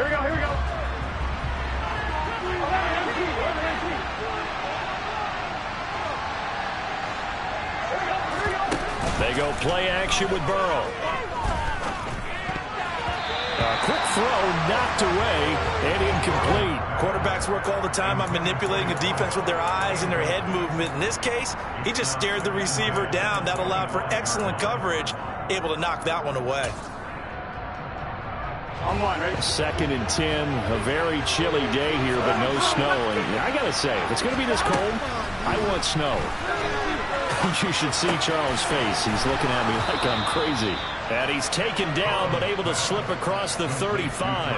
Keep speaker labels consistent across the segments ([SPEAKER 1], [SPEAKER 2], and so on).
[SPEAKER 1] They go play action with Burrow. A quick throw knocked away and incomplete.
[SPEAKER 2] Quarterbacks work all the time on manipulating a defense with their eyes and their head movement. In this case, he just stared the receiver down. That allowed for excellent coverage, able to knock that one away.
[SPEAKER 1] Second and 10, a very chilly day here, but no snow. And I got to say, if it's going to be this cold, I want snow. You should see Charles' face. He's looking at me like I'm crazy. And he's taken down, but able to slip across the 35.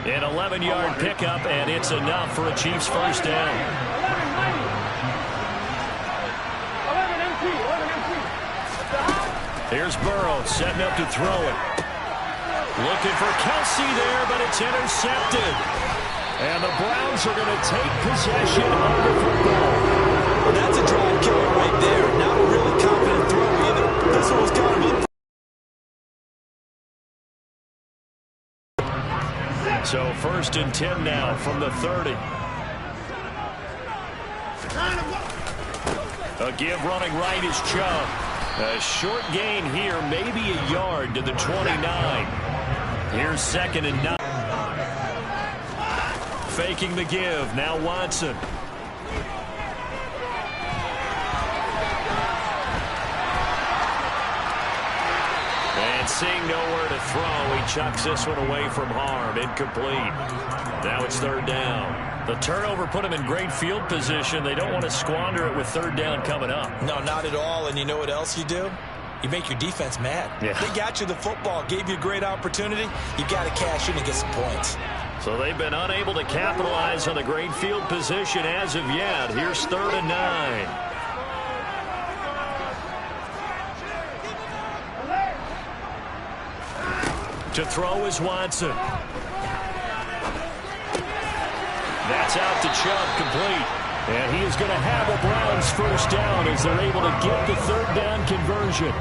[SPEAKER 1] An 11-yard pickup, and it's enough for a Chiefs first down. Here's Burrow setting up to throw it. Looking for Kelsey there, but it's intercepted. And the Browns are going to take possession of the football.
[SPEAKER 2] Well, that's a drive killer right there. Not a really confident throw either. This one was kind of...
[SPEAKER 1] So first and 10 now from the 30. A give running right is Chubb. A short gain here, maybe a yard to the 29. Here's second and 9. Faking the give. Now Watson. And seeing nowhere to throw, he chucks this one away from harm. Incomplete. Now it's third down. The turnover put him in great field position. They don't want to squander it with third down coming up.
[SPEAKER 2] No, not at all. And you know what else you do? You make your defense mad.
[SPEAKER 1] Yeah.
[SPEAKER 2] They got you the football, gave you a great opportunity. You got to cash in and get some points.
[SPEAKER 1] So they've been unable to capitalize on the great field position as of yet. Here's third and 9. To throw is Watson. That's out to Chubb, complete. And he is going to have a Browns first down as they're able to get the third down conversion.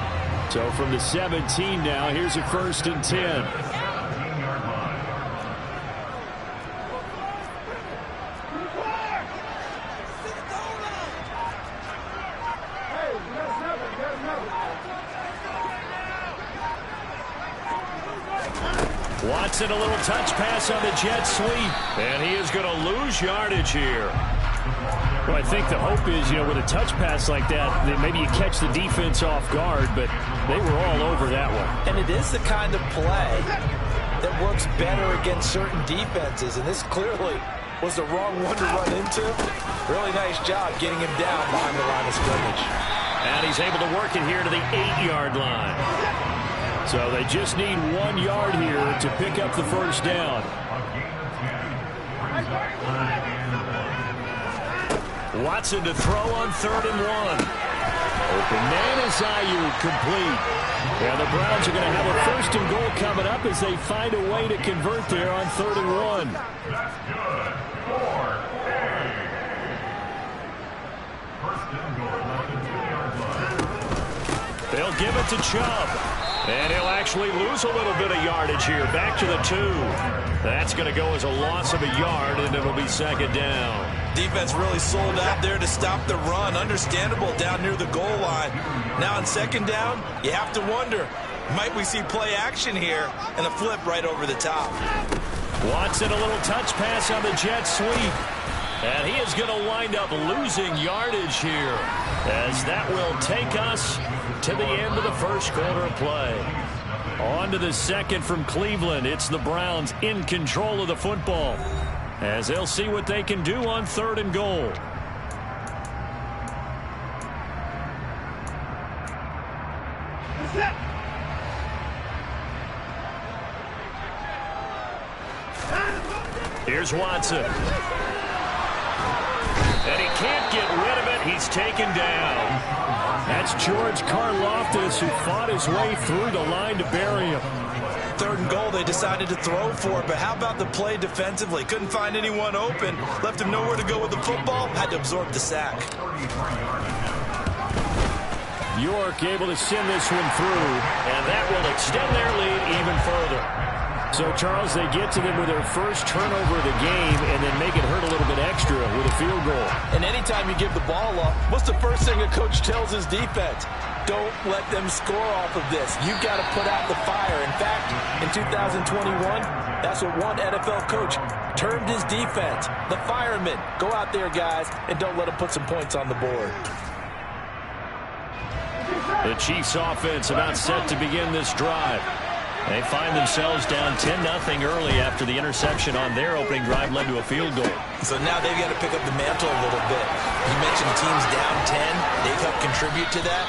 [SPEAKER 1] So from the 17 now, here's a first and 10. Watson, a little touch pass on the jet sweep. And he is going to lose yardage here. Well, I think the hope is, with a touch pass like that, maybe you catch the defense off guard, but they were all over that one.
[SPEAKER 2] And it is the kind of play that works better against certain defenses, and this clearly was the wrong one to run into. Really nice job getting him down behind the line of scrimmage.
[SPEAKER 1] And he's able to work it here to the 8-yard line. So they just need 1 yard here to pick up the first down. Watson to throw on third and 1. Open man is Ayuk, complete. And the Browns are going to have a first and goal coming up as they find a way to convert there on third and 1. They'll give it to Chubb. And he'll actually lose a little bit of yardage here. Back to the 2. That's going to go as a loss of a yard, and it'll be second down.
[SPEAKER 2] Defense really sold out there to stop the run. Understandable down near the goal line. Now on second down, you have to wonder, might we see play action here and a flip right over the top?
[SPEAKER 1] Watson, a little touch pass on the jet sweep. And he is going to wind up losing yardage here, as that will take us to the end of the first quarter of play. On to the second from Cleveland. It's the Browns in control of the football, as they'll see what they can do on third and goal. Here's Watson. And he can't get rid of it. He's taken down. That's George Karlaftis, who fought his way through the line to bury him.
[SPEAKER 2] Third and goal, they decided to throw for it, but how about the play defensively? Couldn't find anyone open, left him nowhere to go with the football, had to absorb the sack.
[SPEAKER 1] York able to send this one through, and that will extend their lead even further. So, Charles, they get to them with their first turnover of the game and then make it hurt a little bit extra with a field goal.
[SPEAKER 2] And anytime you give the ball up, what's the first thing a coach tells his defense? Don't let them score off of this. You've got to put out the fire. In fact, in 2021, that's what one NFL coach termed his defense. The firemen. Go out there, guys, and don't let them put some points on the board.
[SPEAKER 1] The Chiefs offense about set to begin this drive. They find themselves down 10-0 early after the interception on their opening drive led to a field goal.
[SPEAKER 2] So now they've got to pick up the mantle a little bit. You mentioned teams down 10. They've helped contribute to that.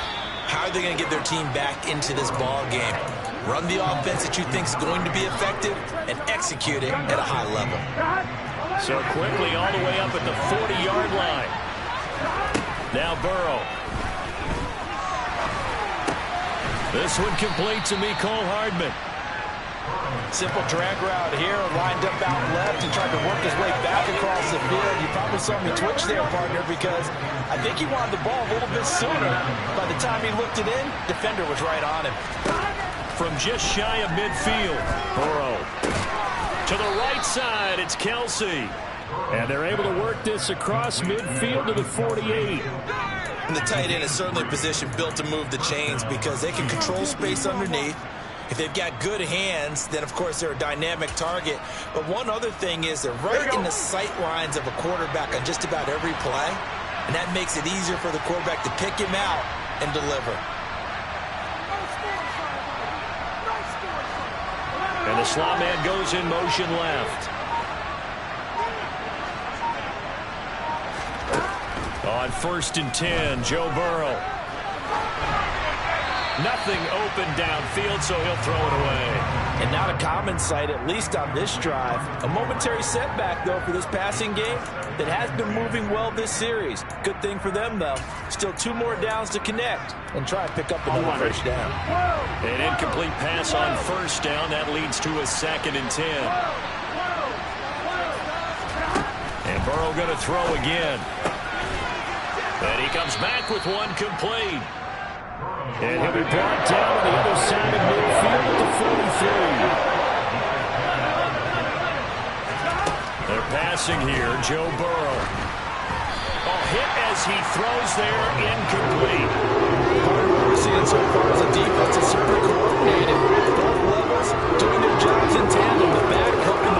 [SPEAKER 2] How are they going to get their team back into this ball game? Run the offense that you think is going to be effective and execute it at a high level.
[SPEAKER 1] So quickly all the way up at the 40-yard line. Now Burrow. This one complete to Mecole Hardman.
[SPEAKER 2] Simple drag route here, lined up out left and tried to work his way back across the field. You probably saw me twitch there, partner, because I think he wanted the ball a little bit sooner. By the time he looked it in, defender was right on him.
[SPEAKER 1] From just shy of midfield, Burrow. To the right side, it's Kelsey. And they're able to work this across midfield to the 48.
[SPEAKER 2] And the tight end is certainly a position built to move the chains because they can control space underneath. If they've got good hands, then, of course, they're a dynamic target. But one other thing is they're right in the sight lines of a quarterback on just about every play. And that makes it easier for the quarterback to pick him out and deliver.
[SPEAKER 1] And the slot man goes in motion left. On 1st and 10, Joe Burrow. Nothing open downfield, so he'll throw it away.
[SPEAKER 2] And not a common sight, at least on this drive. A momentary setback, though, for this passing game that has been moving well this series. Good thing for them, though. Still 2 more downs to connect and try and pick up another first down.
[SPEAKER 1] An incomplete pass on 1st down. That leads to a 2nd and 10. And Burrow going to throw again. And he comes back with one complete. And he'll be brought down on the other side of midfield at the 43. They're passing here, Joe Burrow. Hit as he throws there, incomplete.
[SPEAKER 2] Part of what we're seeing so far is a defense that's certainly coordinated. Both levels doing their jobs in tandem. The back helping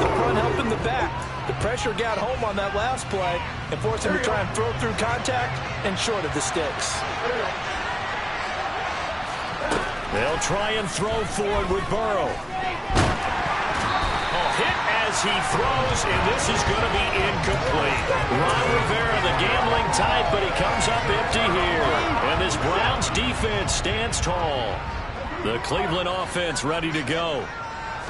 [SPEAKER 2] the front helping the back. The pressure got home on that last play and forced him to try and throw through contact and short of the sticks.
[SPEAKER 1] They'll try and throw forward with Burrow. Hit as he throws, and this is going to be incomplete. Ron Rivera, the gambling type, but he comes up empty here. And this Browns defense stands tall. The Cleveland offense ready to go.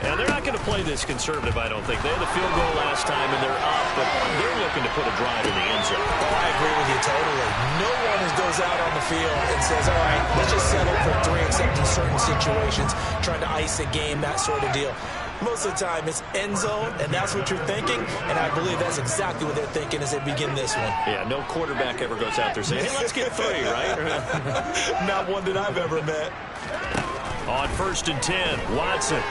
[SPEAKER 1] And they're not going to play this conservative, I don't think. They had the field goal last time, and they're up, but they're looking to put a drive in the end zone.
[SPEAKER 2] Oh, I agree with you totally. No one goes out on the field and says, all right, let's just settle for 3, except in certain situations, trying to ice a game, that sort of deal. Most of the time, it's end zone, and that's what you're thinking, and I believe that's exactly what they're thinking as they begin this one.
[SPEAKER 1] Yeah, no quarterback ever goes out there saying, hey, let's get 3, right?
[SPEAKER 2] Not one that I've ever met.
[SPEAKER 1] On 1st and 10, Watson.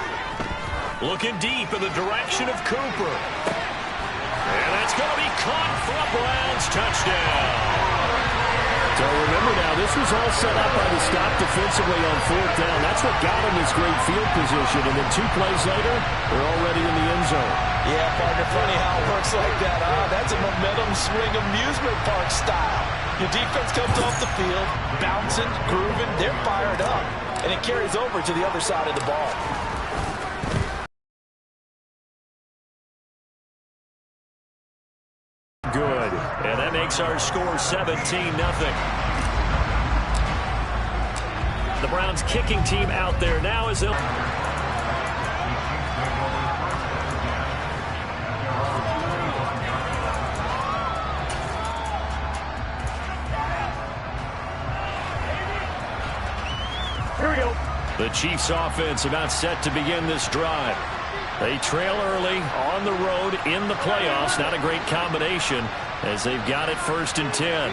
[SPEAKER 1] Looking deep in the direction of Cooper. And that's going to be caught for a Browns touchdown. So remember now, this was all set up by the stop defensively on 4th down. That's what got him this great field position. And then 2 plays later, they're already in the end zone.
[SPEAKER 2] Yeah, partner, funny how it works like that. That's a momentum swing amusement park style. Your defense comes off the field, bouncing, grooving, they're fired up. And it carries over to the other side of the ball.
[SPEAKER 1] Good. And that makes our score 17-0. The Browns kicking team out there now as they'll... Here we go. The Chiefs offense about set to begin this drive. They trail early on the road in the playoffs. Not a great combination as they've got it 1st and 10.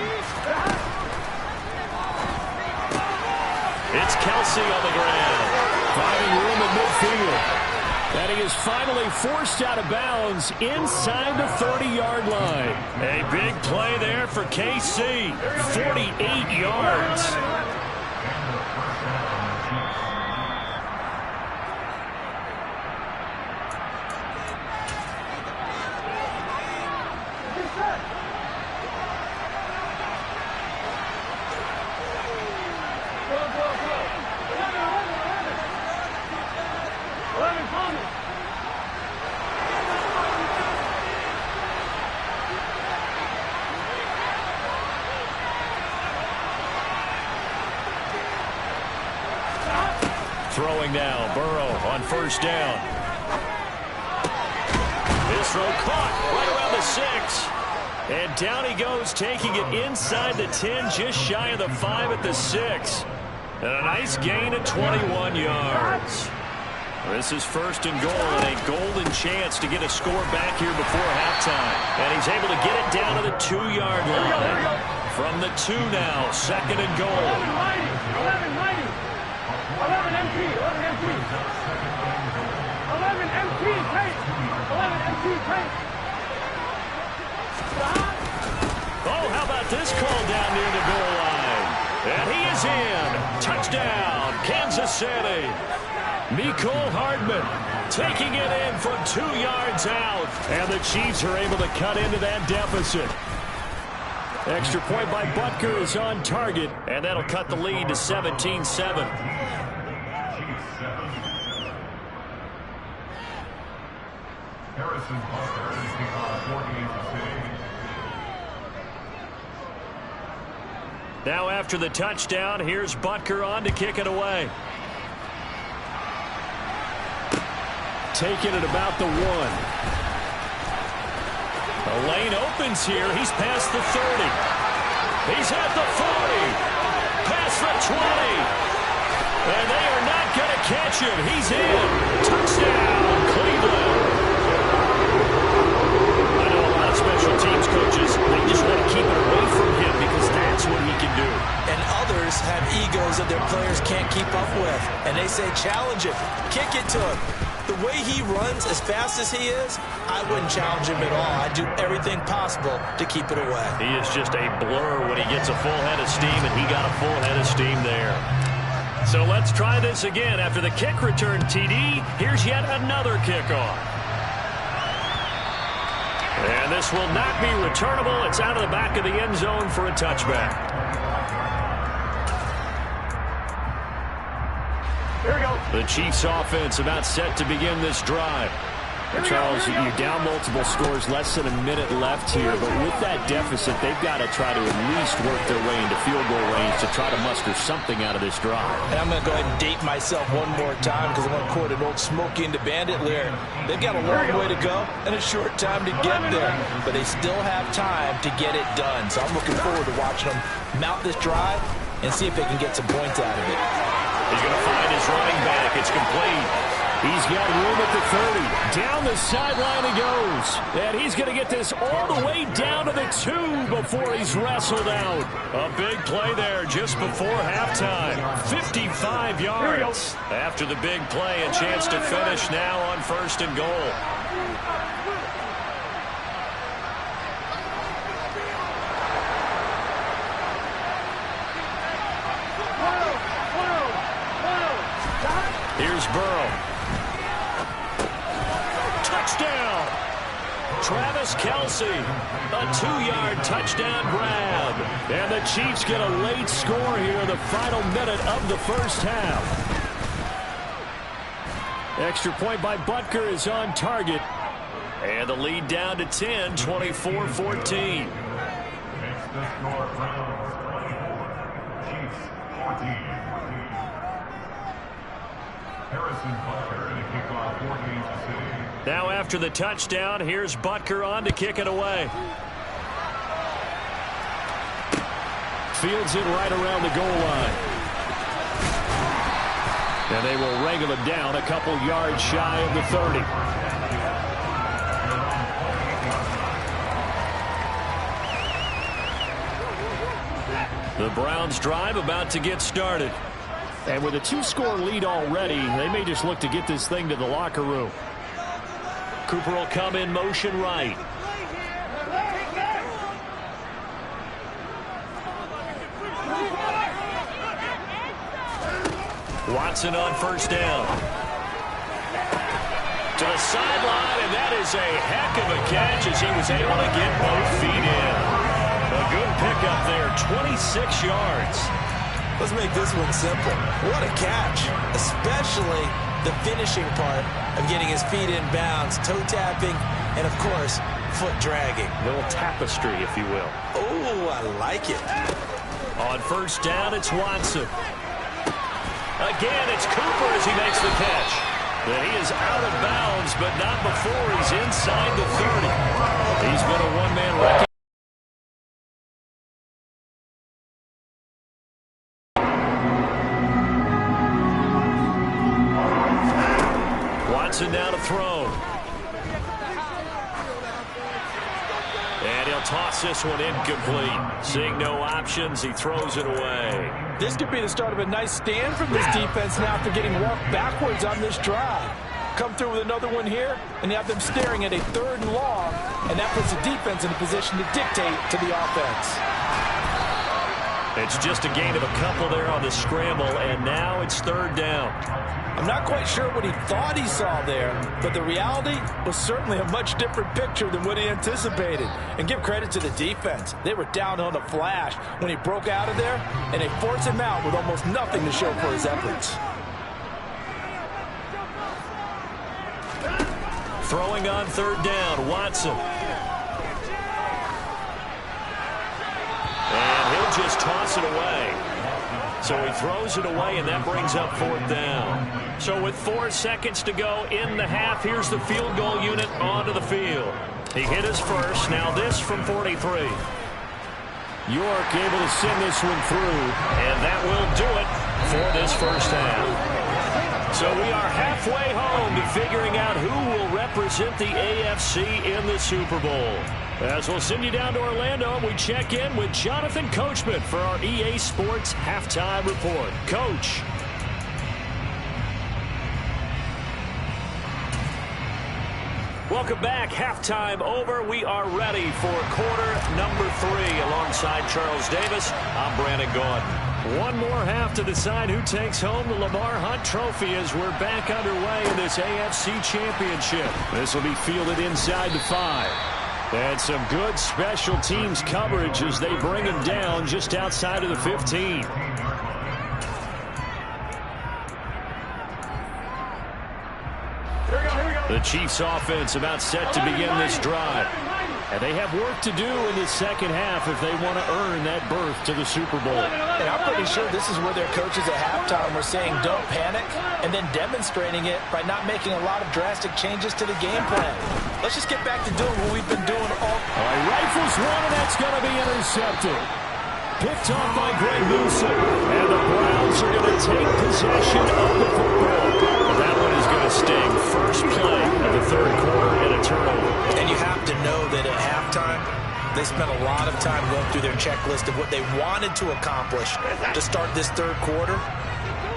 [SPEAKER 1] It's Kelsey on the ground. Finding room at midfield. And he is finally forced out of bounds inside the 30-yard line. A big play there for KC. 48 yards. Throwing now, Burrow on first down. This throw caught right around the 6. And down he goes, taking it inside the 10, just shy of the 5 at the 6. And a nice gain of 21 yards. This is first and goal, and a golden chance to get a score back here before halftime. And he's able to get it down to the 2-yard line. From the 2 now, second and goal.
[SPEAKER 3] 11 MT, 11 MT. 11 MT, take. 11 MT, take.
[SPEAKER 1] Oh, how about this call down near the goal line? And he is in. Touchdown, Kansas City. Mecole Hardman taking it in from 2 yards out. And the Chiefs are able to cut into that deficit. Extra point by Butker is on target, and that'll cut the lead to 17-7. Now after the touchdown, here's Butker on to kick it away. Taking it about the 1. The lane opens here. He's past the 30. He's at the 40. Past the 20. And they are not going to catch him. He's in. Touchdown, Cleveland. I know a lot of special teams coaches, they just want to keep it away from him because that's what he can do.
[SPEAKER 2] And others have egos that their players can't keep up with. And they say, challenge it. Kick it to him. The way he runs as fast as he is, I wouldn't challenge him at all. I'd do everything possible to keep it away.
[SPEAKER 1] He is just a blur when he gets a full head of steam, and he got a full head of steam there. So let's try this again. After the kick return TD, here's yet another kickoff. And this will not be returnable. It's out of the back of the end zone for a touchback.
[SPEAKER 3] Here we go.
[SPEAKER 1] The Chiefs offense about set to begin this drive. Charles, you're down multiple scores, less than a minute left here, but with that deficit, they've got to try to at least work their way into field goal range to try to muster something out of this drive.
[SPEAKER 2] And I'm going to go ahead and date myself one more time because I'm going to quote an old Smokey and the Bandit lyric. They've got a long way to go and a short time to get there, but they still have time to get it done. So I'm looking forward to watching them mount this drive and see if they can get some points out of it.
[SPEAKER 1] He's going to find his running back. It's complete. He's got room at the 30. Down the sideline he goes. And he's going to get this all the way down to the 2 before he's wrestled out. A big play there just before halftime. 55 yards. After the big play, a chance to finish now on first and goal. Here's Burrow. Touchdown! Travis Kelce, a 2-yard touchdown grab. And the Chiefs get a late score here in the final minute of the first half. Extra point by Butker is on target. And the lead down to 10, 24-14. Now after the touchdown, here's Butker on to kick it away. Fields it right around the goal line. And they will wrangle it down a couple yards shy of the 30. The Browns drive about to get started. And with a 2-score lead already, they may just look to get this thing to the locker room. Cooper will come in motion right. Watson on first down. To the sideline, and that is a heck of a catch as he was able to get both feet in. A good pickup there, 26 yards.
[SPEAKER 2] Let's make this one simple. What a catch, especially the finishing part of getting his feet in bounds, toe tapping, and of course, foot dragging.
[SPEAKER 1] A little tapestry, if you will.
[SPEAKER 2] Oh, I like it.
[SPEAKER 1] On first down, it's Watson. Again, it's Cooper as he makes the catch. And he is out of bounds, but not before he's inside the 30. He's been a one-man wrecking. Watson now to throw. And he'll toss this one incomplete. Seeing no options, he throws it away.
[SPEAKER 4] This could be the start of a nice stand from this defense now after getting walked backwards on this drive. Come through with another one here, and you have them staring at a 3rd and long, and that puts the defense in a position to dictate to the offense.
[SPEAKER 1] It's just a gain of a couple there on the scramble, and now it's 3rd down.
[SPEAKER 4] I'm not quite sure what he thought he saw there, but the reality was certainly a much different picture than what he anticipated. And give credit to the defense. They were down on a flash when he broke out of there, and they forced him out with almost nothing to show for his efforts.
[SPEAKER 1] Throwing on 3rd down, Watson. And he'll just toss it away. So he throws it away, and that brings up 4th down. So with 4 seconds to go in the half, here's the field goal unit onto the field. He hit his first. Now this from 43. York able to send this one through, and that will do it for this first half. So we are halfway home to figuring out who will represent the AFC in the Super Bowl. As we'll send you down to Orlando, we check in with Jonathan Coachman for our EA Sports Halftime Report. Coach. Welcome back. Halftime over. We are ready for quarter number 3. Alongside Charles Davis, I'm Brandon Gaudin. One more half to decide who takes home the Lamar Hunt Trophy as we're back underway in this AFC Championship. This will be fielded inside the 5. And some good special teams coverage as they bring him down just outside of the 15. The Chiefs offense about set to begin this drive. And they have work to do in the second half if they want to earn that berth to the Super Bowl.
[SPEAKER 4] And I'm pretty sure this is where their coaches at halftime were saying don't panic, and then demonstrating it by not making a lot of drastic changes to the game plan. Let's just get back to doing what we've been doing all.
[SPEAKER 1] All right, rifles one, and that's going to be intercepted. Picked off by Greg Newsom. And the Browns are going to take possession of the football. That one is going to sting. First play of the 3rd quarter and a turnover.
[SPEAKER 2] And you have to know that at halftime, they spent a lot of time going through their checklist of what they wanted to accomplish to start this 3rd quarter.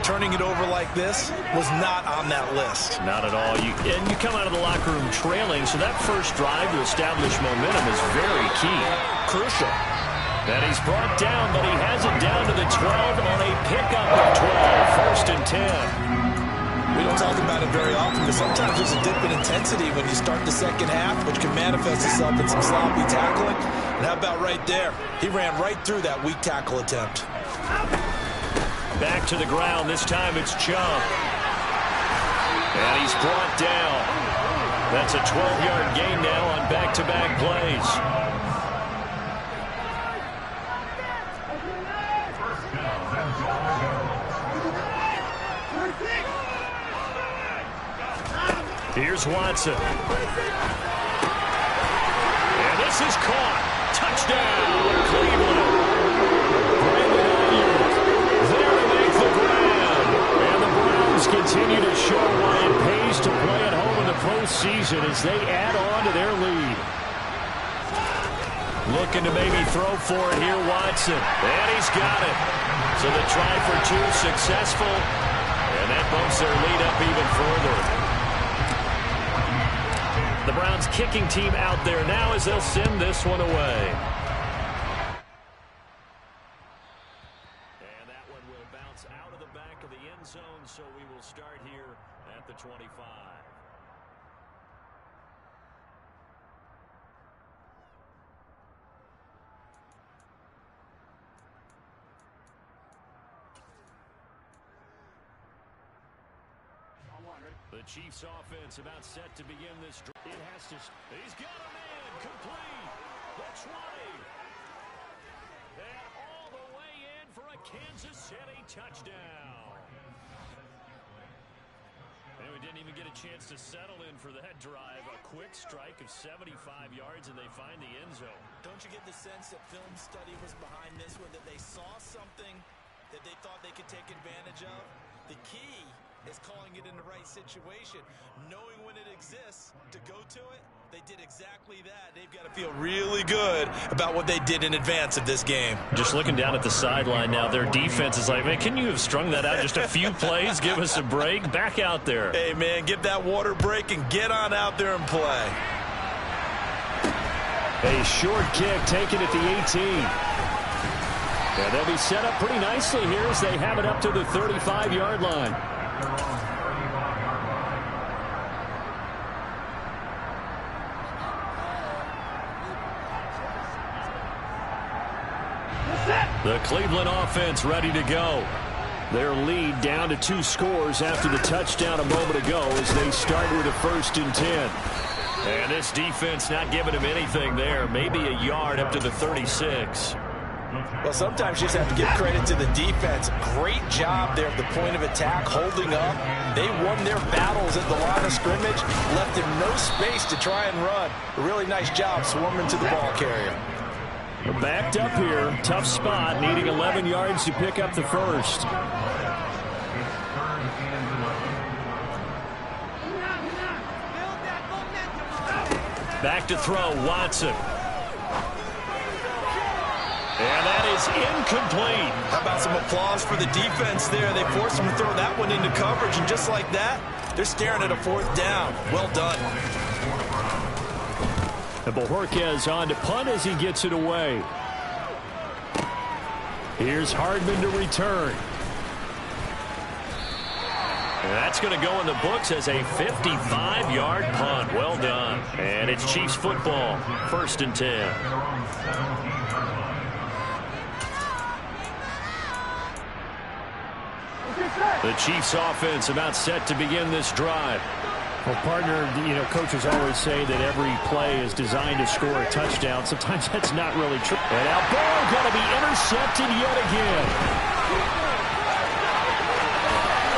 [SPEAKER 2] Turning it over like this was not on that list.
[SPEAKER 1] Not at all. And you come out of the locker room trailing, so that first drive to establish momentum is very key.
[SPEAKER 2] Crucial.
[SPEAKER 1] And he's brought down, but he has it down to the 12 on a pickup of 12. 1st and 10.
[SPEAKER 2] We don't talk about it very often, but sometimes there's a dip in intensity when you start the second half, which can manifest itself in some sloppy tackling. And how about right there? He ran right through that weak tackle attempt.
[SPEAKER 1] Back to the ground. This time it's Chubb. And he's brought down. That's a 12-yard gain now on back-to-back plays. Here's Watson. And this is caught. Touchdown, Cleveland. Brandon Ayuk there to make the grab. And the Browns continue to show why it pays to play at home in the postseason as they add on to their lead. Looking to maybe throw for it here, Watson. And he's got it. So the try for two successful, and that bumps their lead up even further. The Browns kicking team out there now as they'll send this one away. And that one will bounce out of the back of the end zone, so we will start here at the 25. The Chiefs offense about set to begin this drive. It has to. He's got a man complete. The 20. And all the way in for a Kansas City touchdown. And we didn't even get a chance to settle in for that drive. A quick strike of 75 yards, and they find the end zone.
[SPEAKER 2] Don't you get the sense that film study was behind this one, that they saw something that they thought they could take advantage of? The key is calling it in the right situation, knowing when it exists to go to it. They did exactly that. They've got to feel really good about what they did in advance of this game.
[SPEAKER 1] Just looking down at the sideline now, their defense is like, man, can you have strung that out just a few plays? Give us a break. Back out there.
[SPEAKER 2] Hey, man, get that water break and get on out there and play.
[SPEAKER 1] A short kick taken at the 18. And they'll be set up pretty nicely here as they have it up to the 35-yard line. The Cleveland offense ready to go. Their lead down to 2 scores after the touchdown a moment ago as they start with a 1st and 10. And this defense not giving them anything there. Maybe a yard up to the 36.
[SPEAKER 2] Well, sometimes you just have to give credit to the defense. Great job there at the point of attack, holding up. They won their battles at the line of scrimmage, left them no space to try and run. A really nice job swarming to the ball carrier.
[SPEAKER 1] We're backed up here. Tough spot, needing 11 yards to pick up the first. Back to throw, Watson. And that is incomplete.
[SPEAKER 2] How about some applause for the defense there? They forced him to throw that one into coverage, and just like that, they're staring at a 4th down. Well done.
[SPEAKER 1] And Bojorquez on to punt as he gets it away. Here's Hardman to return. And that's going to go in the books as a 55-yard punt. Well done. And it's Chiefs football. 1st and 10. The Chiefs offense about set to begin this drive. Well, partner, coaches always say that every play is designed to score a touchdown. Sometimes that's not really true. And now Burrow going to be intercepted yet again.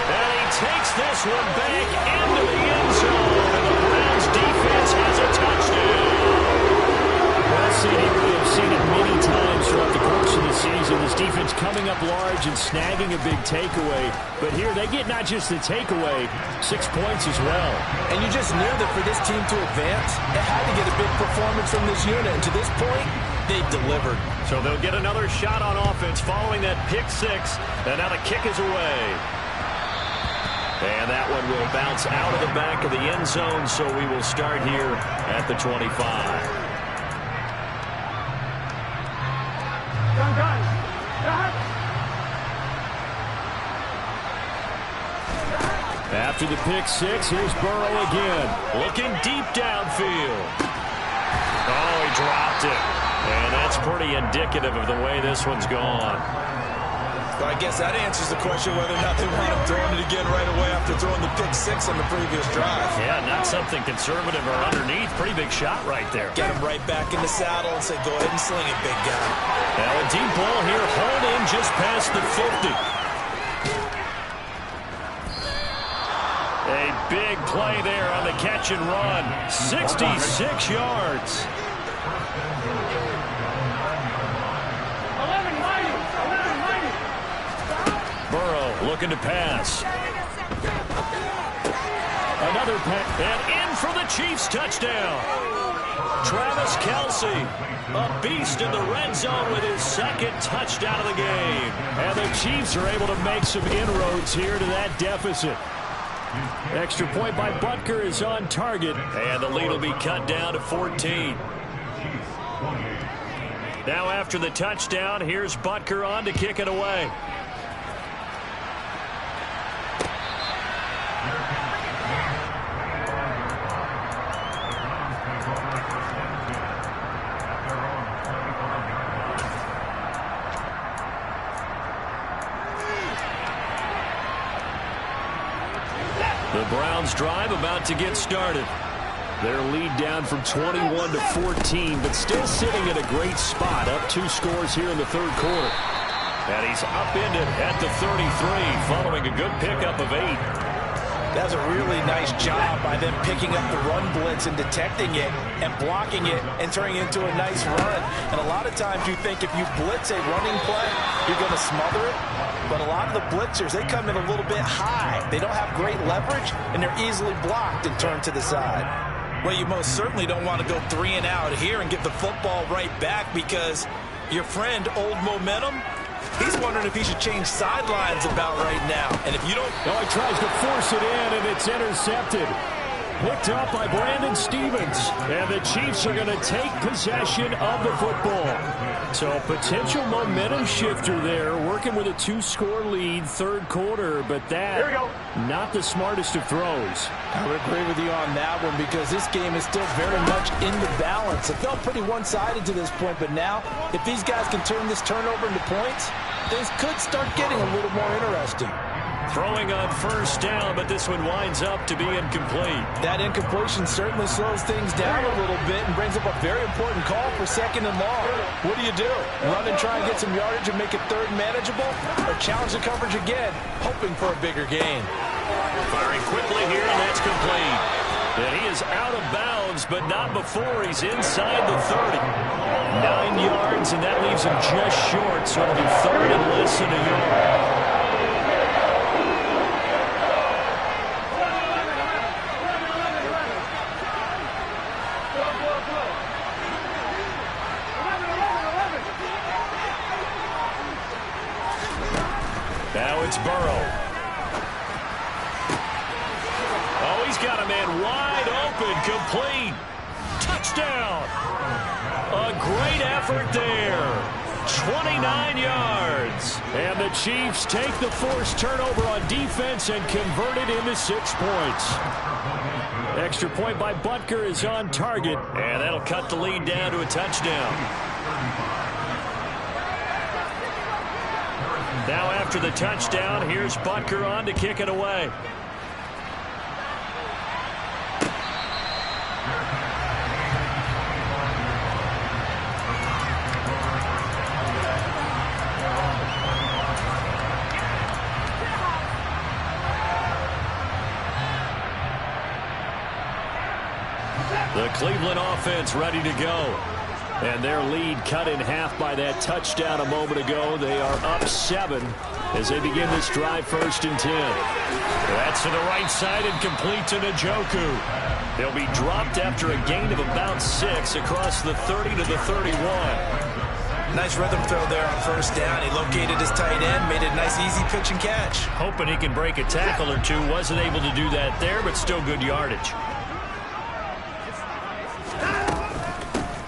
[SPEAKER 1] And he takes this one back into the end zone. And the Browns defense has a touchdown. Well, CD, we have seen it many times throughout the course of the season. This defense coming up large and snagging a big takeaway. But here they get not just the takeaway, 6 points as well.
[SPEAKER 2] And you just knew that for this team to advance, they had to get a big performance from this unit. And to this point, they've delivered.
[SPEAKER 1] So they'll get another shot on offense following that pick 6. And now the kick is away. And that one will bounce out of the back of the end zone. So we will start here at the 25. After the pick 6, here's Burrow again. Looking deep downfield. Oh, he dropped it. And that's pretty indicative of the way this one's gone.
[SPEAKER 2] Well, I guess that answers the question whether or not they want him throwing it again right away after throwing the pick 6 on the previous drive.
[SPEAKER 1] Yeah, not something conservative or underneath. Pretty big shot right there.
[SPEAKER 2] Get him right back in the saddle and say, go ahead and sling it, big guy.
[SPEAKER 1] Now a deep ball here, hauled in just past the 50. A big play there on the catch and run. 66 yards.
[SPEAKER 3] 11-90.
[SPEAKER 1] Burrow looking to pass. Another pass. And in for the Chiefs touchdown. Travis Kelce, a beast in the red zone with his second touchdown of the game. And the Chiefs are able to make some inroads here to that deficit. Extra point by Butker is on target, and the lead will be cut down to 14. Now after the touchdown, here's Butker on to kick it away. The Browns drive about to get started. Their lead down from 21 to 14, but still sitting at a great spot. Up 2 scores here in the third quarter. And he's upended at the 33, following a good pickup of 8.
[SPEAKER 4] That's a really nice job by them picking up the run blitz and detecting it and blocking it and turning it into a nice run. And a lot of times you think if you blitz a running play, you're going to smother it. But a lot of the blitzers, they come in a little bit high. They don't have great leverage, and they're easily blocked and turned to the side.
[SPEAKER 2] Well, you most certainly don't want to go 3 and out here and get the football right back, because your friend, Old Momentum, he's wondering if he should change sidelines about right now. And if you don't...
[SPEAKER 1] Oh, he tries to force it in, and it's intercepted. Picked up by Brandon Stevens. And the Chiefs are going to take possession of the football. So a potential momentum shifter there, working with a 2-score lead, third quarter. But that, not the smartest of throws.
[SPEAKER 4] I would agree with you on that one, because this game is still very much in the balance. It felt pretty one-sided to this point, but now, if these guys can turn this turnover into points, things could start getting a little more interesting.
[SPEAKER 1] Throwing on first down, but this one winds up to be incomplete.
[SPEAKER 4] That incompletion certainly slows things down a little bit and brings up a very important call for 2nd and long. What do? Run and try and get some yardage and make it third manageable? Or challenge the coverage again, hoping for a bigger gain?
[SPEAKER 1] Firing quickly here, and that's complete. And he is out of bounds, but not before he's inside the 30. 9 yards, and that leaves him just short, so it'll be third and less than a yard. Now it's Burrow. Oh, he's got a man wide open, complete. Touchdown. A great effort there. 29 yards. And the Chiefs take the forced turnover on defense and convert it into 6 points. Extra point by Butker is on target, and that'll cut the lead down to a touchdown. Now after the touchdown, here's Butker on to kick it away. The Cleveland offense ready to go. And their lead cut in half by that touchdown a moment ago. They are up 7 as they begin this drive, 1st and 10. That's to the right side and complete to Njoku. They'll be dropped after a gain of about 6 across the 30 to the 31.
[SPEAKER 2] Nice rhythm throw there on first down. He located his tight end, made it a nice easy pitch and catch.
[SPEAKER 1] Hoping he can break a tackle or two. Wasn't able to do that there, but still good yardage.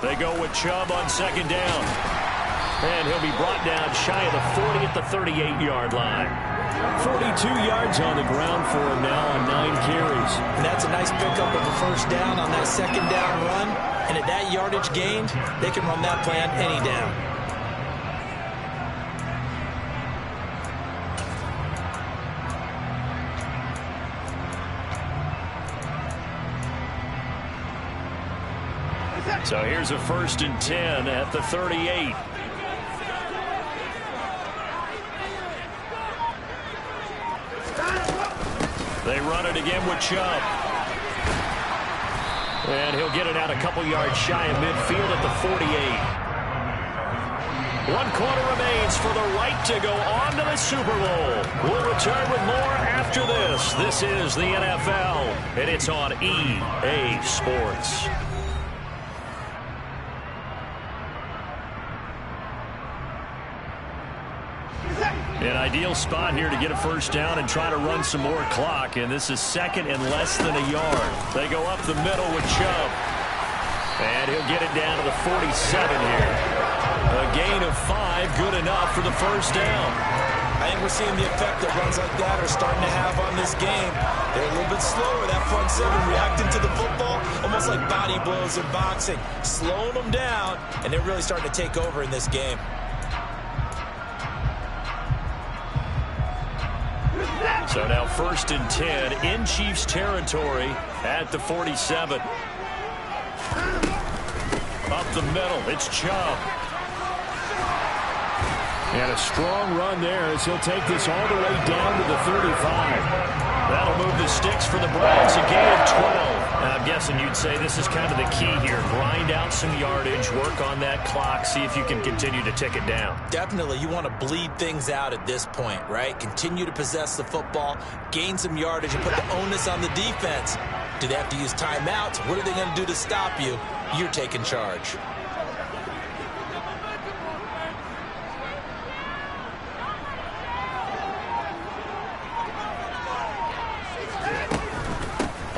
[SPEAKER 1] They go with Chubb on 2nd down. And he'll be brought down shy of the 40 at the 38-yard line. 42 yards on the ground for him now on 9 carries.
[SPEAKER 4] And that's a nice pickup of a first down on that 2nd down run. And at that yardage gained, they can run that play on any down.
[SPEAKER 1] So here's a 1st and 10 at the 38. They run it again with Chubb. And he'll get it out a couple yards shy of midfield at the 48. 1 quarter remains for the right to go on to the Super Bowl. We'll return with more after this. This is the NFL, and it's on EA Sports. An ideal spot here to get a first down and try to run some more clock, and this is second and less than a yard. They go up the middle with Chubb, and he'll get it down to the 47 here. A gain of 5, good enough for the first down.
[SPEAKER 2] I think we're seeing the effect that runs like that are starting to have on this game. They're a little bit slower, that front seven reacting to the football, almost like body blows in boxing, slowing them down, and they're really starting to take over in this game.
[SPEAKER 1] So now 1st and 10 in Chiefs territory at the 47. Up the middle, it's Chubb. And a strong run there as he'll take this all the way down to the 35. That'll move the sticks for the Browns, a gain of 12. And I'm guessing you'd say this is kind of the key here. Grind out some yardage, work on that clock, see if you can continue to tick it down.
[SPEAKER 2] Definitely, you want to bleed things out at this point, right? Continue to possess the football, gain some yardage, and put the onus on the defense. Do they have to use timeouts? What are they going to do to stop you? You're taking charge.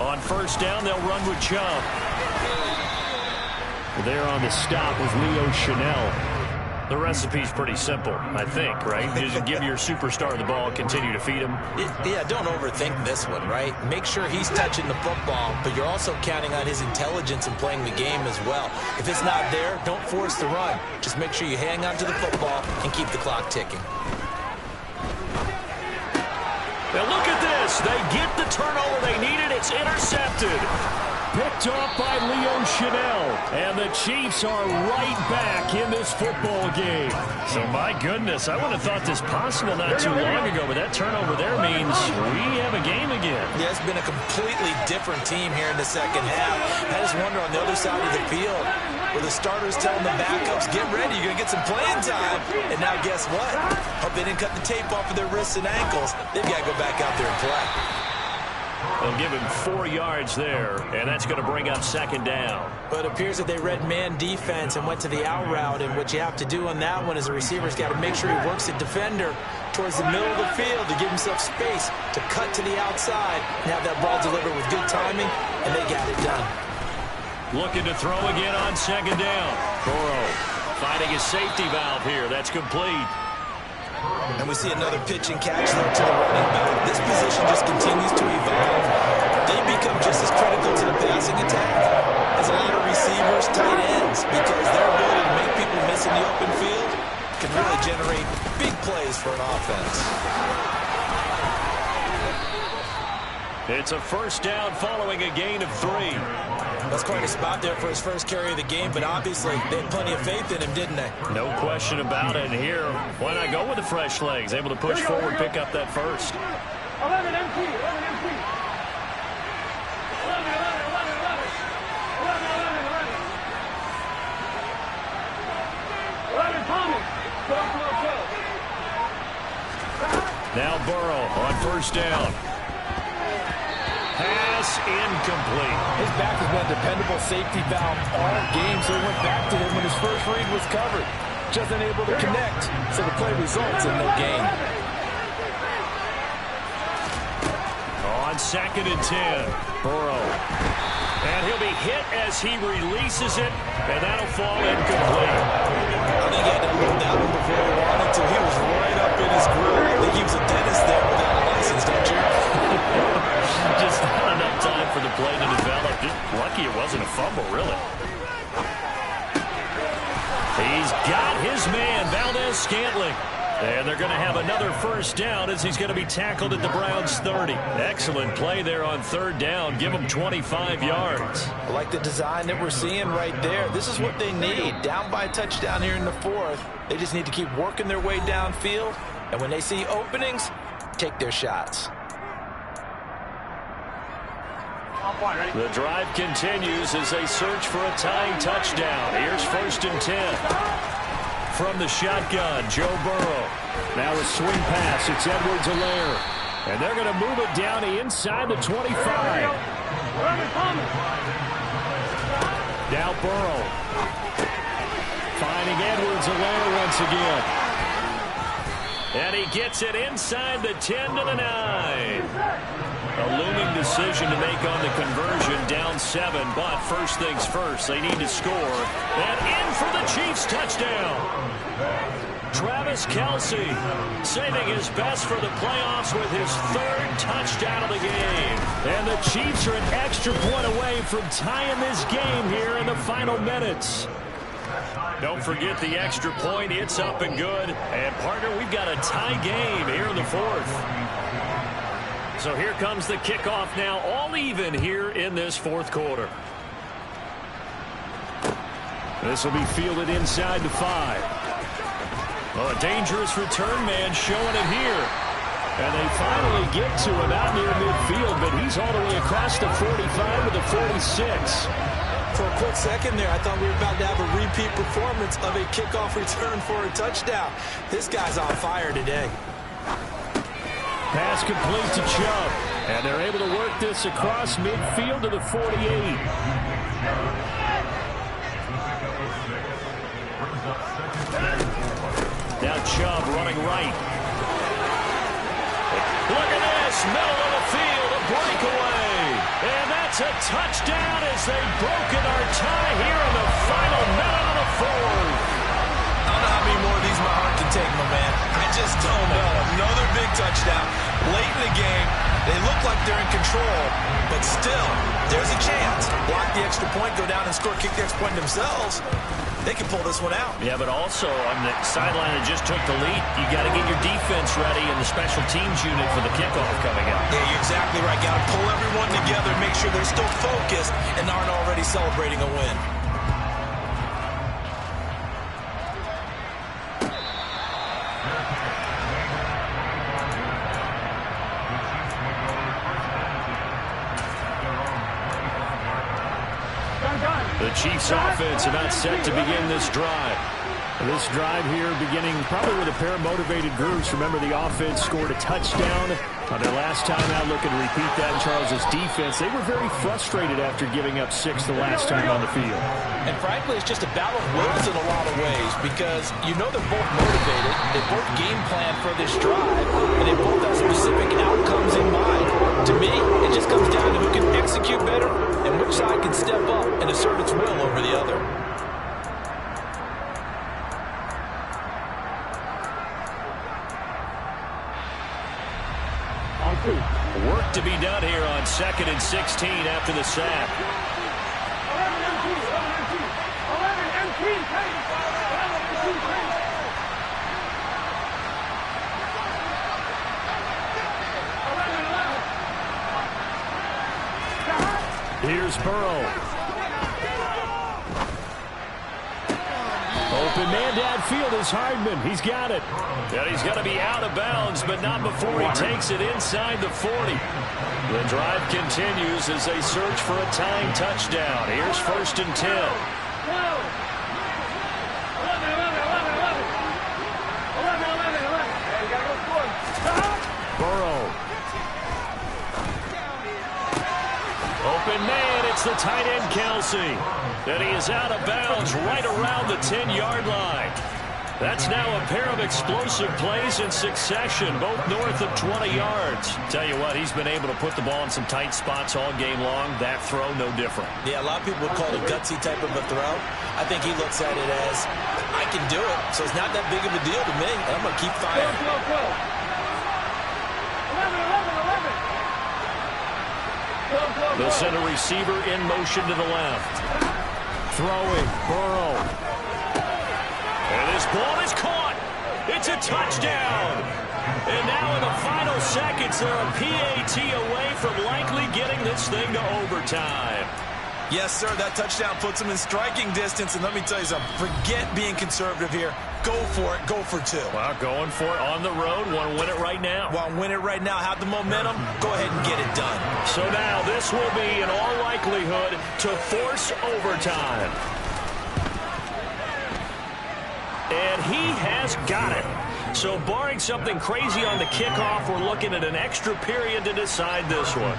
[SPEAKER 1] On first down, they'll run with Chubb. There on the stop with Leo Chanel. The recipe's pretty simple, I think, right? Just give your superstar the ball, continue to feed him.
[SPEAKER 2] Yeah, don't overthink this one, right? Make sure he's touching the football, but you're also counting on his intelligence in playing the game as well. If it's not there, don't force the run. Just make sure you hang on to the football and keep the clock ticking.
[SPEAKER 1] Now look at this. They get the turnover they needed. It's intercepted. Picked off by Leo Chanel. And the Chiefs are right back in this football game. So, my goodness, I would have thought this possible not too long ago, but that turnover there means we have a game again.
[SPEAKER 2] Yeah, it's been a completely different team here in the second half. I just wonder on the other side of the field, where the starters telling the backups, get ready, you're going to get some playing time. And now guess what? Hope they didn't cut the tape off of their wrists and ankles. They've got to go back out there and play.
[SPEAKER 1] They'll give him 4 yards there, and that's going to bring up second down.
[SPEAKER 2] But it appears that they read man defense and went to the out route, and what you have to do on that one is the receiver's got to make sure he works the defender towards the middle of the field to give himself space to cut to the outside and have that ball delivered with good timing, and they got it done.
[SPEAKER 1] Looking to throw again on second down. Burrow finding his safety valve here. That's complete.
[SPEAKER 2] And we see another pitch and catch there to the running back. This position just continues to evolve. They become just as critical to the passing attack as a lot of receivers, tight ends, because their ability to make people miss in the open field can really generate big plays for an offense.
[SPEAKER 1] It's a first down following a gain of 3.
[SPEAKER 2] That's quite a spot there for his first carry of the game, but obviously they had plenty of faith in him, didn't they?
[SPEAKER 1] No question about it. And here, why not go with the fresh legs? Able to push forward, pick up that first.
[SPEAKER 3] 11 MT, 11 MT. 11, 11, 11, 11. 11 Thomas. Go.
[SPEAKER 1] Now Burrow on first down. Pass incomplete.
[SPEAKER 4] His back has been a dependable safety valve all game, so he went back to him when his first read was covered. Just unable to connect, so the play results in no gain.
[SPEAKER 1] On second and 10, Burrow. And he'll be hit as he releases it, and that'll fall incomplete.
[SPEAKER 2] I think he had to move that one before he wanted to. He was right up in his grill. I think he was a dentist there without a license, don't you?
[SPEAKER 1] Just not enough time for the play to develop. Just lucky it wasn't a fumble, really. He's got his man, Valdez-Scantling. And they're going to have another first down as he's going to be tackled at the Browns' 30. Excellent play there on third down. Give him 25 yards.
[SPEAKER 2] I like the design that we're seeing right there. This is what they need. Down by a touchdown here in the fourth. They just need to keep working their way downfield. And when they see openings, take their shots.
[SPEAKER 1] The drive continues as they search for a tying touchdown. Here's 1st and 10. From the shotgun, Joe Burrow. Now a swing pass. It's Edwards-Helaire. And they're going to move it down inside the 25. Now Burrow. Finding Edwards-Helaire once again. And he gets it inside the 10 to the 9. A looming decision to make on the conversion, down 7. But first things first, they need to score. And in for the Chiefs touchdown. Travis Kelce saving his best for the playoffs with his 3rd touchdown of the game. And the Chiefs are an extra point away from tying this game here in the final minutes. Don't forget the extra point. It's up and good. And, partner, we've got a tie game here in the 4th. So here comes the kickoff now, all even here in this 4th quarter. This will be fielded inside the 5. Oh, a dangerous return man showing it here. And they finally get to him out near midfield, but he's all the way across the 45 to the 46.
[SPEAKER 2] For a quick second there, I thought we were about to have a repeat performance of a kickoff return for a touchdown. This guy's on fire today.
[SPEAKER 1] Pass complete to Chubb. And they're able to work this across midfield to the 48. Now Chubb running right. Look at this, middle of the field, a breakaway. And that's a touchdown as they've broken our tie here in the final minute of the 4th.
[SPEAKER 2] I don't know how many more of these my heart can take, my man. I just don't know. Another big touchdown. Late in the game, they look like they're in control, but still, there's a chance. Block the extra point, go down and score, kick the extra point themselves. They can pull this one out.
[SPEAKER 1] Yeah, but also on the sideline that just took the lead, you got to get your defense ready and the special teams unit for the kickoff coming up.
[SPEAKER 2] Yeah, you're exactly right. Got to pull everyone together, make sure they're still focused and aren't already celebrating a win.
[SPEAKER 1] The Chiefs offense about set to begin this drive. This drive here beginning probably with a pair of motivated groups. Remember, the offense scored a touchdown on their last time out. Looking to repeat that in Charles's defense. They were very frustrated after giving up 6 the last time on the field.
[SPEAKER 4] And frankly, it's just a battle of wills in a lot of ways because you know they're both motivated. They both game plan for this drive, and they both have specific outcomes in mind. To me, it just comes down to who can execute better and which side can step up and assert its will over the other.
[SPEAKER 1] Work to be done here on 2nd and 16 after the sack.
[SPEAKER 3] 11
[SPEAKER 1] Here's Burrow. Open man downfield is Hardman. He's got it. And he's going to be out of bounds, but not before he takes it inside the 40. The drive continues as they search for a tying touchdown. Here's 1st and 10. Burrow. Open man, it's the tight end Kelce. And he is out of bounds right around the 10-yard line. That's now a pair of explosive plays in succession, both north of 20 yards. Tell you what, he's been able to put the ball in some tight spots all game long. That throw, no different.
[SPEAKER 2] Yeah, a lot of people would call it a gutsy type of a throw. I think he looks at it as, I can do it, so it's not that big of a deal to me, and I'm going to keep firing.
[SPEAKER 1] The center receiver in motion to the left. Throwing, Burrow. And this ball is caught. It's a touchdown. And now in the final seconds, they're a PAT away from likely getting this thing to overtime.
[SPEAKER 2] Yes, sir, that touchdown puts them in striking distance. And let me tell you something, forget being conservative here. Go for it. Go for 2.
[SPEAKER 1] Well, going for it on the road. Want to win it right now.
[SPEAKER 2] Want to win it right now. Have the momentum. Go ahead and get it done.
[SPEAKER 1] So now this will be, in all likelihood, to force overtime. And he has got it. So barring something crazy on the kickoff, we're looking at an extra period to decide this one.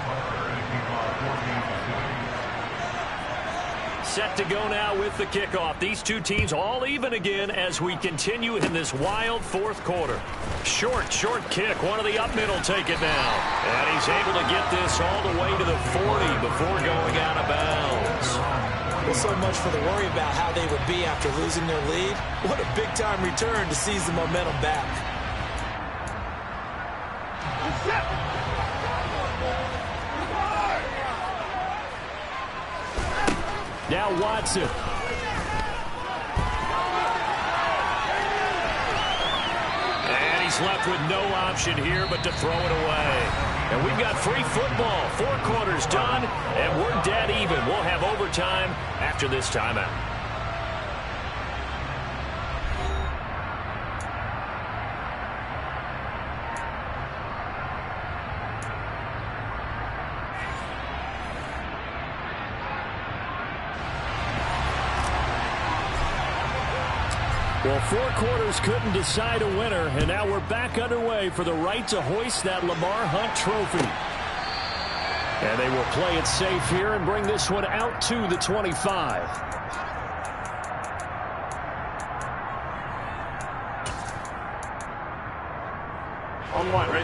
[SPEAKER 1] set to go now with the kickoff. These two teams all even again as we continue in this wild fourth quarter. Short kick. One of the up middle take it now. And he's able to get this all the way to the 40 before going out of bounds.
[SPEAKER 2] Well, so much for the worry about how they would be after losing their lead. What a big-time return to seize the momentum back.
[SPEAKER 1] Now Watson. And he's left with no option here but to throw it away. And we've got free football. 4 quarters done, and we're dead even. We'll have overtime after this timeout. Well, 4 quarters couldn't decide a winner, and now we're back underway for the right to hoist that Lamar Hunt trophy. And they will play it safe here and bring this one out to the 25.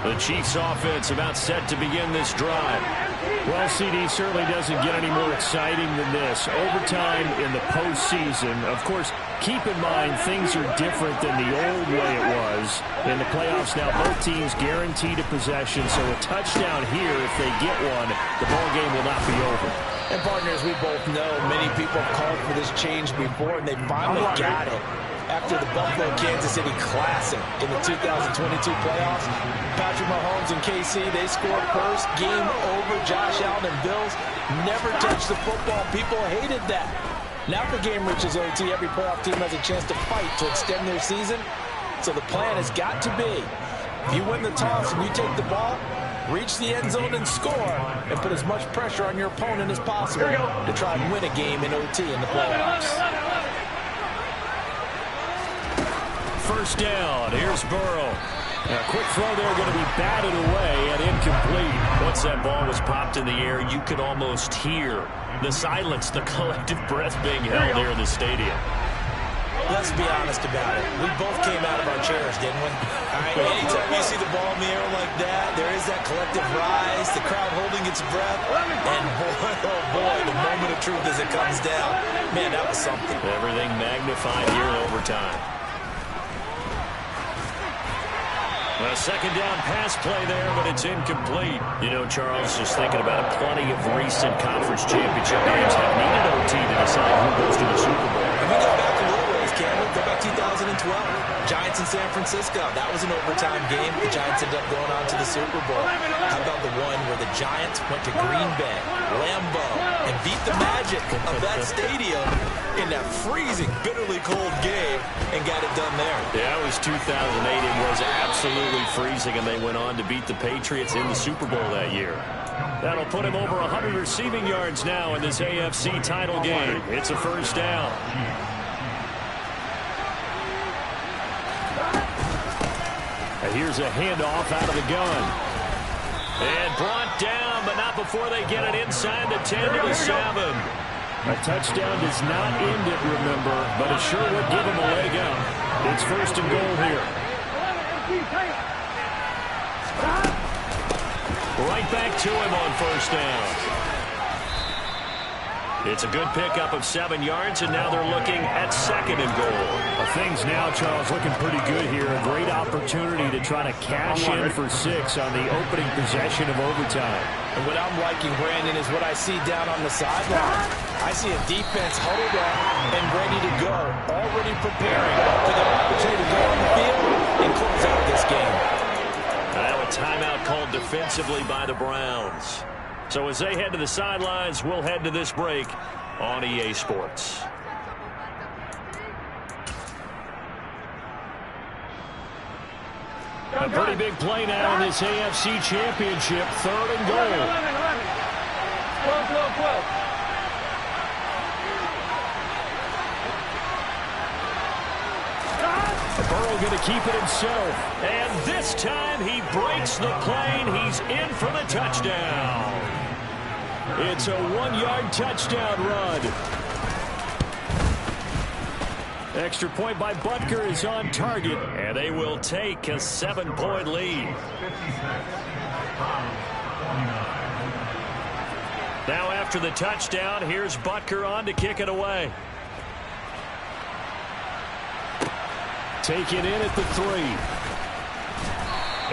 [SPEAKER 1] The Chiefs offense about set to begin this drive. Well, CD certainly doesn't get any more exciting than this. Overtime in the postseason. Of course, keep in mind things are different than the old way it was. In the playoffs now, both teams guaranteed a possession, so a touchdown here, if they get one, the ball game will not be over.
[SPEAKER 2] And partners, we both know many people have called for this change before, and they finally got it. After the Buffalo-Kansas City Classic in the 2022 playoffs, Patrick Mahomes and KC, they scored first. Game over. Josh Allen and Bills never touched the football. People hated that. Now if the game reaches OT, every playoff team has a chance to fight to extend their season. So the plan has got to be, if you win the toss and you take the ball, reach the end zone and score, and put as much pressure on your opponent as possible to try and win a game in OT in the playoffs.
[SPEAKER 1] First down. Here's Burrow. A quick throw there going to be batted away and incomplete. Once that ball was popped in the air, you could almost hear the silence, the collective breath being held there in the stadium.
[SPEAKER 2] Let's be honest about it. We both came out of our chairs, didn't we? Anytime you see the ball in the air like that, there is that collective rise, the crowd holding its breath, and boy, oh boy, the moment of truth as it comes down. Man, that was something.
[SPEAKER 1] Everything magnified here in overtime. A second down pass play there, but it's incomplete. You know, Charles, just thinking about it, plenty of recent conference championship games have needed OT to decide who goes to the Super Bowl.
[SPEAKER 2] And we go back a little ways, Cameron. Go back 2012. Giants in San Francisco. That was an overtime game. The Giants ended up going on to the Super Bowl. How about the one where the Giants went to Green Bay, Lambeau, and beat the magic of that stadium in that freezing, bitterly cold game and got it done there.
[SPEAKER 1] Yeah, it was 2008. It was absolutely freezing, and they went on to beat the Patriots in the Super Bowl that year. That'll put him over 100 receiving yards now in this AFC title game. It's a first down. And here's a handoff out of the gun. And brought down, but not before they get it inside the 10 to the 7. A touchdown does not end it, remember, but it sure would give him a leg up. It's first and goal here. Right back to him on first down. It's a good pickup of 7 yards, and now they're looking at second and goal. Things now, Charles, looking pretty good here. A great opportunity to try to cash in for 6 on the opening possession of overtime.
[SPEAKER 2] And what I'm liking, Brandon, is what I see down on the sideline. I see a defense huddled up and ready to go, already preparing for the opportunity to go on the field and close out this game.
[SPEAKER 1] Now a timeout called defensively by the Browns. So as they head to the sidelines, we'll head to this break on EA Sports. A pretty big play now in this AFC Championship. Third and goal.
[SPEAKER 3] 12.
[SPEAKER 1] Burrow going to keep it himself. And this time he breaks the plane. He's in for the touchdown. It's a 1-yard touchdown run. Extra point by Butker is on target, and they will take a 7-point lead. Now after the touchdown, here's Butker on to kick it away. Taken in at the 3.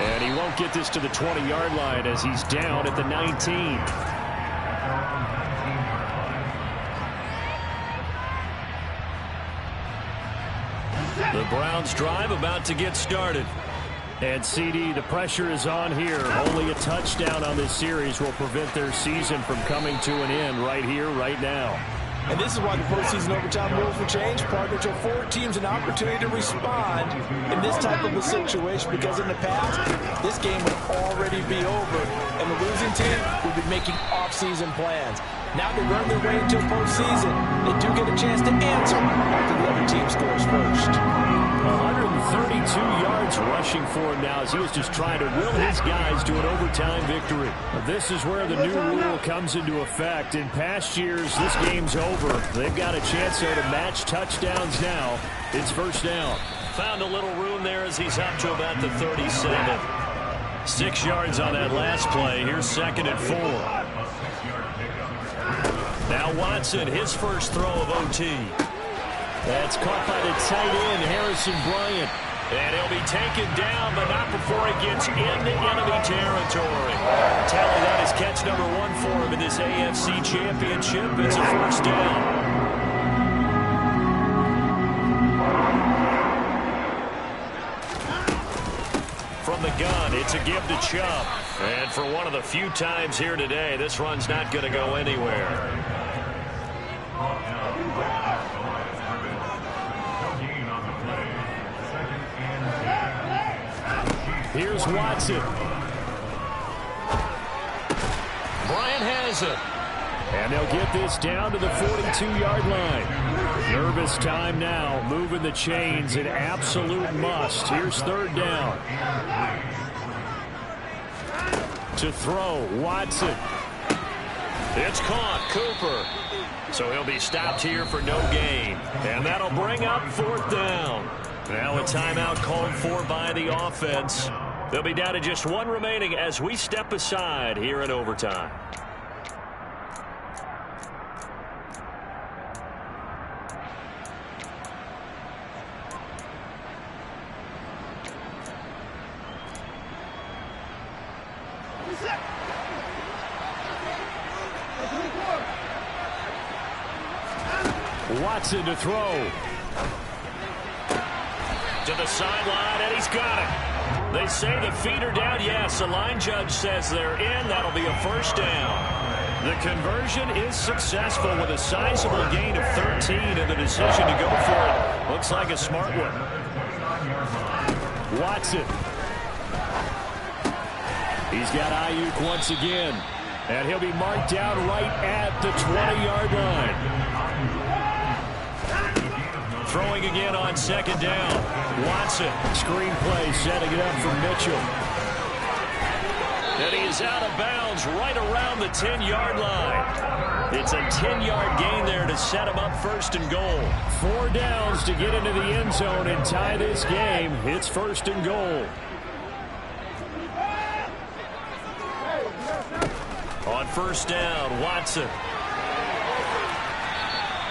[SPEAKER 1] And he won't get this to the 20-yard line as he's down at the 19. The Browns drive about to get started. And CD, the pressure is on here. Only a touchdown on this series will prevent their season from coming to an end right here, right now.
[SPEAKER 4] And this is why the postseason overtime rules will change, partner, to afford teams an opportunity to respond in this type of a situation, because in the past, this game would already be over, and the losing team would be making off-season plans. Now they've earned their way into a postseason. They do get a chance to answer after the other team scores first.
[SPEAKER 1] 132 yards rushing for him now as he was just trying to will his guys to an overtime victory. This is where the new rule comes into effect. In past years, this game's over. They've got a chance there to match touchdowns now. It's first down. Found a little room there as he's up to about the 37. 6 yards on that last play. Here's 2nd and 4. Now Watson, his first throw of OT. That's caught by the tight end, Harrison Bryant. And he'll be taken down, but not before he gets into enemy territory. Tally, that is catch number 1 for him in this AFC Championship. It's a first down. From the gun, it's a give to Chubb. And for one of the few times here today, this run's not going to go anywhere. Here's Watson. Bryant has it. And they'll get this down to the 42-yard line. Nervous time now, moving the chains, an absolute must. Here's 3rd down. To throw, Watson. It's caught, Cooper. So he'll be stopped here for no gain. And that'll bring up 4th down. Now a timeout called for by the offense. They'll be down to just 1 remaining as we step aside here in overtime. Watson to throw. To the sideline, and he's got it. They say the feet are down. Yes, the line judge says they're in. That'll be a first down. The conversion is successful with a sizable gain of 13, and the decision to go for it looks like a smart one. Watson. He's got Ayuk once again, and he'll be marked down right at the 20-yard line. Throwing again on 2nd down. Watson, screen play, setting it up for Mitchell. And he is out of bounds right around the 10-yard line. It's a 10-yard gain there to set him up 1st and goal. 4 downs to get into the end zone and tie this game. It's 1st and goal. On 1st down, Watson.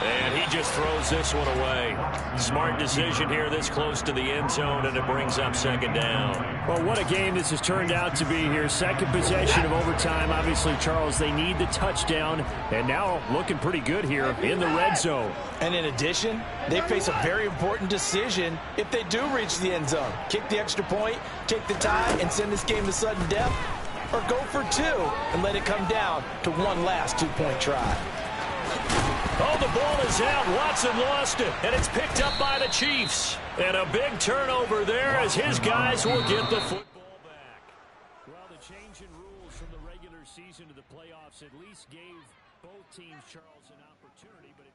[SPEAKER 1] And he just throws this one away. Smart decision here this close to the end zone, and it brings up 2nd down. Well, what a game this has turned out to be here. 2nd possession of overtime. Obviously, Charles, they need the touchdown, and now looking pretty good here in the red zone.
[SPEAKER 4] And in addition, they face a very important decision if they do reach the end zone. Kick the extra point, take the tie, and send this game to sudden death, or go for 2 and let it come down to one last 2-point try.
[SPEAKER 1] Oh, the ball is out. Watson lost it, and it's picked up by the Chiefs. And a big turnover there as his guys will get the football back. Well, the change in rules from the regular season to the playoffs at least gave both teams, Charles, an opportunity, but